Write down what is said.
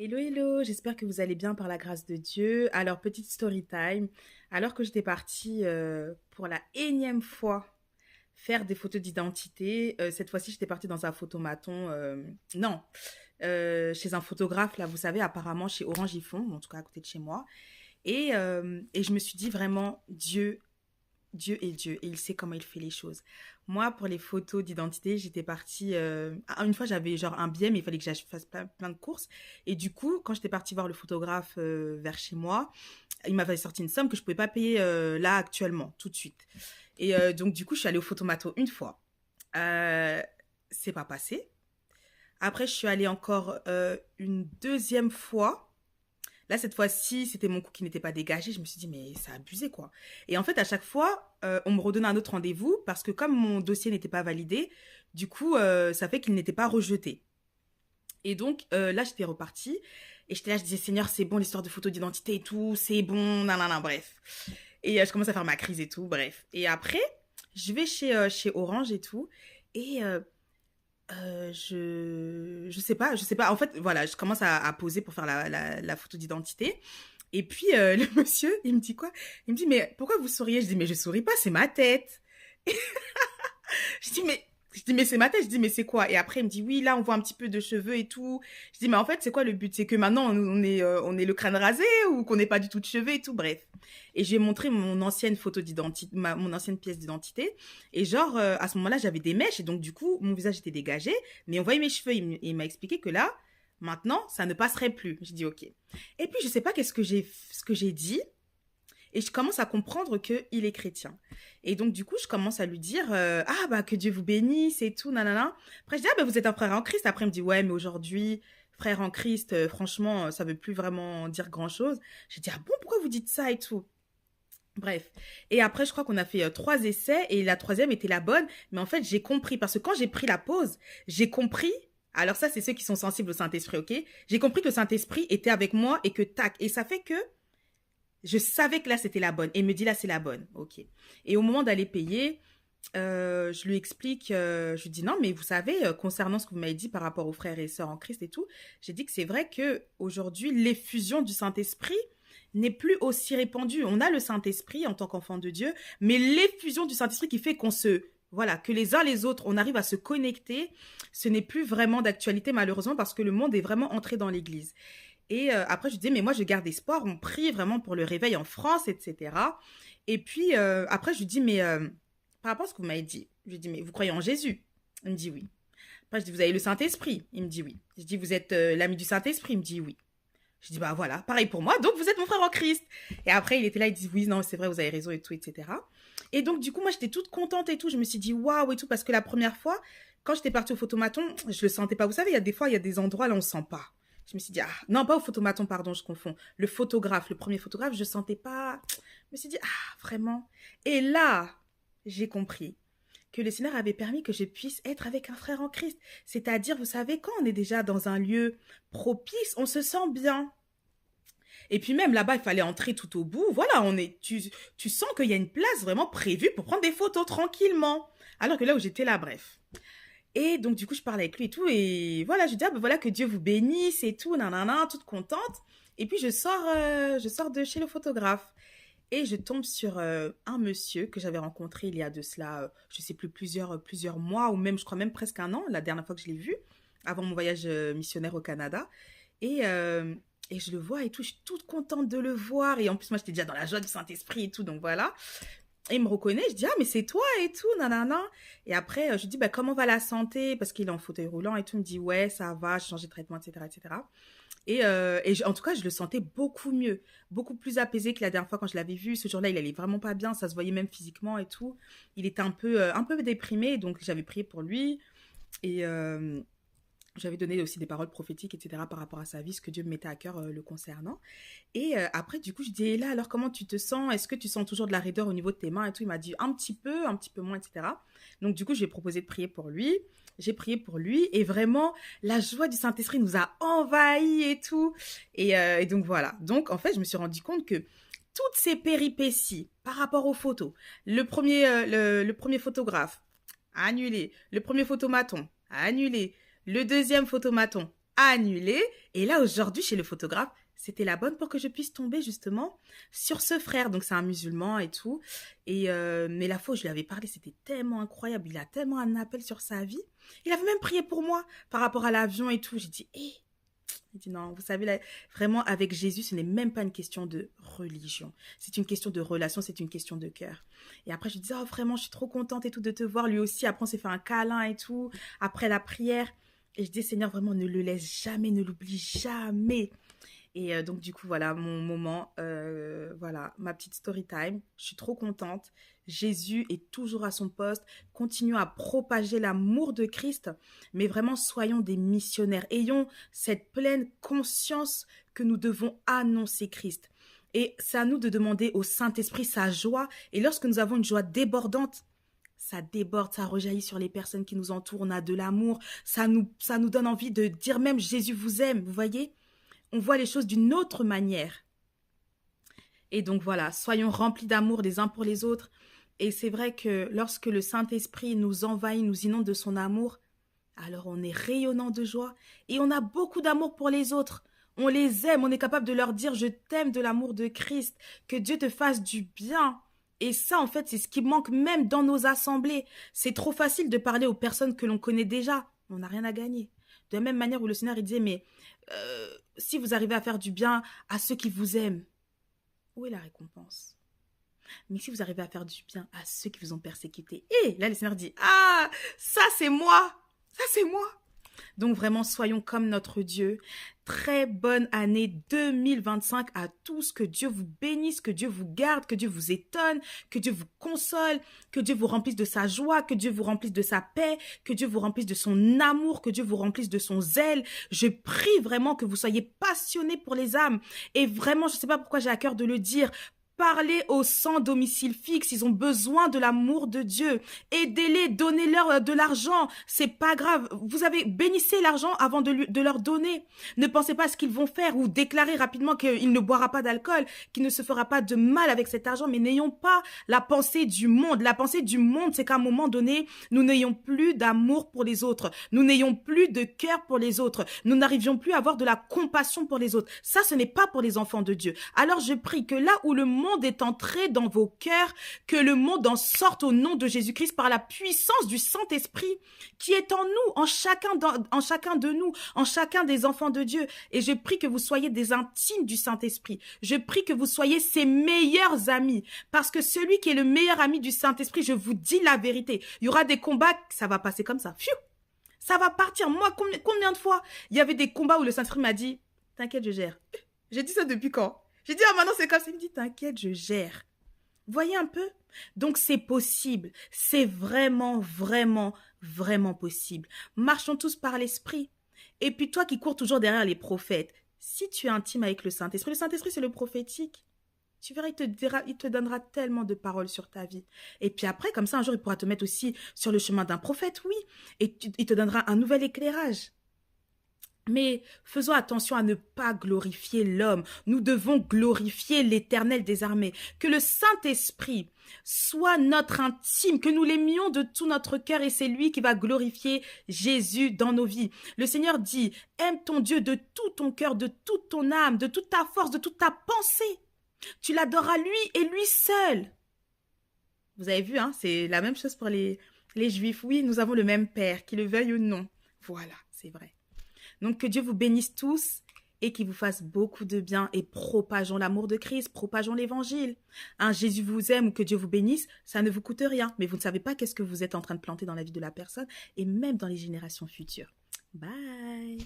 Hello, hello, j'espère que vous allez bien par la grâce de Dieu. Alors, petite story time. Alors que j'étais partie pour la énième fois faire des photos d'identité, cette fois-ci, j'étais partie dans un photomaton. Non, chez un photographe, là, vous savez, apparemment chez Orange ils font, en tout cas à côté de chez moi. Et je me suis dit vraiment, Dieu est Dieu et il sait comment il fait les choses. Moi, pour les photos d'identité, j'étais partie. Une fois, j'avais genre un billet, mais il fallait que j'aille fasse plein de courses. Et du coup, quand j'étais partie voir le photographe vers chez moi, il m'avait sorti une somme que je pouvais pas payer là actuellement, tout de suite. Et donc, du coup, je suis allée au photomato une fois. Euh, c'est pas passé. Après, je suis allée encore une deuxième fois. Là, cette fois-ci, c'était mon coup qui n'était pas dégagé. Je me suis dit, mais c'est abusé, quoi. Et en fait, à chaque fois, on me redonnait un autre rendez-vous parce que comme mon dossier n'était pas validé, du coup, ça fait qu'il n'était pas rejeté. Et donc, là, j'étais repartie. Et j'étais là, je disais, Seigneur, c'est bon, l'histoire de photo d'identité et tout, c'est bon, nanana, bref. Et je commence à faire ma crise et tout, bref. Et après, je vais chez Orange et tout. Et je sais pas. En fait, voilà, je commence à poser pour faire la photo d'identité. Et puis, le monsieur, il me dit quoi? Il me dit, mais pourquoi vous souriez? Je dis, mais je souris pas, c'est ma tête. Je dis, mais c'est ma tête. Je dis, mais c'est quoi? Et après, il me dit, oui, là, on voit un petit peu de cheveux et tout. Je dis, mais en fait, c'est quoi le but? C'est que maintenant, on est le crâne rasé ou qu'on n'ait pas du tout de cheveux et tout, bref. Et j'ai montré mon ancienne photo d'identité, mon ancienne pièce d'identité. Et genre, à ce moment-là, j'avais des mèches et donc, du coup, mon visage était dégagé, mais on voyait mes cheveux. Il m'a expliqué que là, maintenant, ça ne passerait plus. J'ai dit, ok. Et puis, je sais pas ce que j'ai dit. Et je commence à comprendre qu'il est chrétien. Et donc, du coup, je commence à lui dire ah, bah, que Dieu vous bénisse et tout, nanana. Après, je dis ah, bah, vous êtes un frère en Christ. Après, il me dit ouais, mais aujourd'hui, frère en Christ, franchement, ça veut plus vraiment dire grand-chose. J'ai dit ah bon, pourquoi vous dites ça et tout? Bref. Et après, je crois qu'on a fait 3 essais et la troisième était la bonne. Mais en fait, j'ai compris parce que quand j'ai pris la pause, j'ai compris. Alors ça, c'est ceux qui sont sensibles au Saint-Esprit, ok? J'ai compris que le Saint-Esprit était avec moi et que tac. Et ça fait que je savais que là, c'était la bonne. Et il me dit, là, c'est la bonne. OK. Et au moment d'aller payer, je lui explique, je lui dis, non, mais vous savez, concernant ce que vous m'avez dit par rapport aux frères et sœurs en Christ et tout, j'ai dit que c'est vrai que aujourd'hui l'effusion du Saint-Esprit n'est plus aussi répandue. On a le Saint-Esprit en tant qu'enfant de Dieu, mais l'effusion du Saint-Esprit qui fait voilà, que les uns les autres, on arrive à se connecter, ce n'est plus vraiment d'actualité malheureusement parce que le monde est vraiment entré dans l'Église. Et après, je disais, mais moi, je garde espoir. On prie vraiment pour le réveil en France, etc. Et puis, après, je lui dis, mais par rapport à ce que vous m'avez dit, je lui dis, mais vous croyez en Jésus? Il me dit oui. Après, je dis, vous avez le Saint-Esprit? Il me dit oui. Je dis, vous êtes l'ami du Saint-Esprit? Il me dit oui. Je dis, bah voilà, pareil pour moi. Donc, vous êtes mon frère en Christ. Et après, il était là, il dit, oui, non, c'est vrai, vous avez raison et tout, etc. Et donc, du coup, moi, j'étais toute contente et tout. Je me suis dit, waouh et tout, parce que la première fois, quand j'étais partie au photomaton, je le sentais pas. Vous savez, il y a des fois, il y a des endroits là, on sent pas. Je me suis dit, ah, non, pas au photomaton, pardon, je confonds. Le photographe, le premier photographe, je sentais pas. Je me suis dit, ah, vraiment. Et là, j'ai compris que le Seigneur avait permis que je puisse être avec un frère en Christ. C'est-à-dire, vous savez, quand on est déjà dans un lieu propice, on se sent bien. Et puis même là-bas, il fallait entrer tout au bout. Voilà, tu sens qu'il y a une place vraiment prévue pour prendre des photos tranquillement. Alors que là où j'étais là, bref. Et donc, du coup, je parlais avec lui et tout. Et voilà, je dis, ah, ben voilà, que Dieu vous bénisse et tout, nanana, toute contente. Et puis, je sors de chez le photographe. Et je tombe sur un monsieur que j'avais rencontré il y a de cela, je sais plus, plusieurs mois, ou même, je crois même presque un an, la dernière fois que je l'ai vu, avant mon voyage missionnaire au Canada. Et, euh, et je le vois et tout, je suis toute contente de le voir. Et en plus, moi, j'étais déjà dans la joie du Saint-Esprit et tout, donc voilà. Et il me reconnaît, je dis, ah, mais c'est toi et tout, nanana. Et après, je lui dis, bah, comment va la santé? Parce qu'il est en fauteuil roulant et tout. Il me dit, ouais, ça va, j'ai changé de traitement, etc., etc. En tout cas, je le sentais beaucoup mieux, beaucoup plus apaisé que la dernière fois quand je l'avais vu. Ce jour-là, il allait vraiment pas bien, ça se voyait même physiquement et tout. Il était un peu déprimé, donc j'avais prié pour lui. Et j'avais donné aussi des paroles prophétiques, etc., par rapport à sa vie, ce que Dieu me mettait à cœur le concernant. Et après, du coup, je dis, et là, alors comment tu te sens? Est-ce que tu sens toujours de la raideur au niveau de tes mains et tout? Il m'a dit un petit peu moins, etc. Donc, du coup, je lui ai proposé de prier pour lui. J'ai prié pour lui et vraiment, la joie du Saint-Esprit nous a envahis et tout. Et donc, voilà. Donc, en fait, je me suis rendu compte que toutes ces péripéties par rapport aux photos, le premier photographe, annulé. Le premier photomaton, annulé. Le deuxième photomaton, annulé. Et là, aujourd'hui, chez le photographe, c'était la bonne pour que je puisse tomber justement sur ce frère. Donc, c'est un musulman et tout. Et mais la fois où je lui avais parlé, c'était tellement incroyable. Il a tellement un appel sur sa vie. Il avait même prié pour moi par rapport à l'avion et tout. J'ai dit, hé, il dit non, vous savez, là, vraiment, avec Jésus, ce n'est même pas une question de religion. C'est une question de relation, c'est une question de cœur. Et après, je lui dis, oh, vraiment, je suis trop contente et tout de te voir. Lui aussi, après, on s'est fait un câlin et tout, après la prière. Et je dis, Seigneur, vraiment, ne le laisse jamais, ne l'oublie jamais. Et donc, du coup, voilà mon moment, voilà, ma petite story time. Je suis trop contente. Jésus est toujours à son poste. Continuons à propager l'amour de Christ, mais vraiment, soyons des missionnaires. Ayons cette pleine conscience que nous devons annoncer Christ. Et c'est à nous de demander au Saint-Esprit sa joie. Et lorsque nous avons une joie débordante, ça déborde, ça rejaillit sur les personnes qui nous entourent. On a de l'amour. Ça nous donne envie de dire même Jésus vous aime, vous voyez? On voit les choses d'une autre manière. Et donc voilà, soyons remplis d'amour les uns pour les autres. Et c'est vrai que lorsque le Saint-Esprit nous envahit, nous inonde de son amour, alors on est rayonnant de joie et on a beaucoup d'amour pour les autres. On les aime, on est capable de leur dire je t'aime de l'amour de Christ, que Dieu te fasse du bien. Et ça, en fait, c'est ce qui manque même dans nos assemblées. C'est trop facile de parler aux personnes que l'on connaît déjà. On n'a rien à gagner. De la même manière où le Seigneur il disait, mais si vous arrivez à faire du bien à ceux qui vous aiment, où est la récompense? Mais si vous arrivez à faire du bien à ceux qui vous ont persécuté, et là le Seigneur dit, ah, ça c'est moi, ça c'est moi. Donc vraiment, soyons comme notre Dieu. Très bonne année 2025 à tous. Que Dieu vous bénisse, que Dieu vous garde, que Dieu vous étonne, que Dieu vous console, que Dieu vous remplisse de sa joie, que Dieu vous remplisse de sa paix, que Dieu vous remplisse de son amour, que Dieu vous remplisse de son zèle. Je prie vraiment que vous soyez passionnés pour les âmes. Et vraiment, je ne sais pas pourquoi j'ai à cœur de le dire, parlez aux sans domicile fixe, ils ont besoin de l'amour de Dieu. Aidez-les, donnez-leur de l'argent, c'est pas grave. Vous avez bénissez l'argent avant de leur donner. Ne pensez pas à ce qu'ils vont faire ou déclarez rapidement qu'il ne boira pas d'alcool, qu'il ne se fera pas de mal avec cet argent, mais n'ayons pas la pensée du monde. La pensée du monde, c'est qu'à un moment donné, nous n'ayons plus d'amour pour les autres. Nous n'ayons plus de cœur pour les autres. Nous n'arrivions plus à avoir de la compassion pour les autres. Ça, ce n'est pas pour les enfants de Dieu. Alors je prie que là où le monde est entré dans vos cœurs, que le monde en sorte au nom de Jésus-Christ par la puissance du Saint-Esprit qui est en nous, en chacun de nous, en chacun des enfants de Dieu. Et je prie que vous soyez des intimes du Saint-Esprit. Je prie que vous soyez ses meilleurs amis. Parce que celui qui est le meilleur ami du Saint-Esprit, je vous dis la vérité, il y aura des combats, ça va passer comme ça. Pfiou, ça va partir. Moi, combien de fois il y avait des combats où le Saint-Esprit m'a dit, t'inquiète, je gère. J'ai dit ça depuis quand? J'ai dit, ah, maintenant c'est comme ça. Il me dit, t'inquiète, je gère. Voyez un peu? Donc c'est possible. C'est vraiment, vraiment, vraiment possible. Marchons tous par l'esprit. Et puis toi qui cours toujours derrière les prophètes, si tu es intime avec le Saint-Esprit c'est le prophétique. Tu verras, il te donnera tellement de paroles sur ta vie. Et puis après, comme ça, un jour, il pourra te mettre aussi sur le chemin d'un prophète, oui. Et il te donnera un nouvel éclairage. Mais faisons attention à ne pas glorifier l'homme. Nous devons glorifier l'Éternel des armées. Que le Saint-Esprit soit notre intime, que nous l'aimions de tout notre cœur et c'est lui qui va glorifier Jésus dans nos vies. Le Seigneur dit, aime ton Dieu de tout ton cœur, de toute ton âme, de toute ta force, de toute ta pensée. Tu l'adoreras lui et lui seul. Vous avez vu, hein, c'est la même chose pour les Juifs. Oui, nous avons le même Père, qu'il le veuille ou non. Voilà, c'est vrai. Donc, que Dieu vous bénisse tous et qu'il vous fasse beaucoup de bien et propageons l'amour de Christ, propageons l'évangile. Hein, Jésus vous aime ou que Dieu vous bénisse, ça ne vous coûte rien, mais vous ne savez pas qu'est-ce que vous êtes en train de planter dans la vie de la personne et même dans les générations futures. Bye!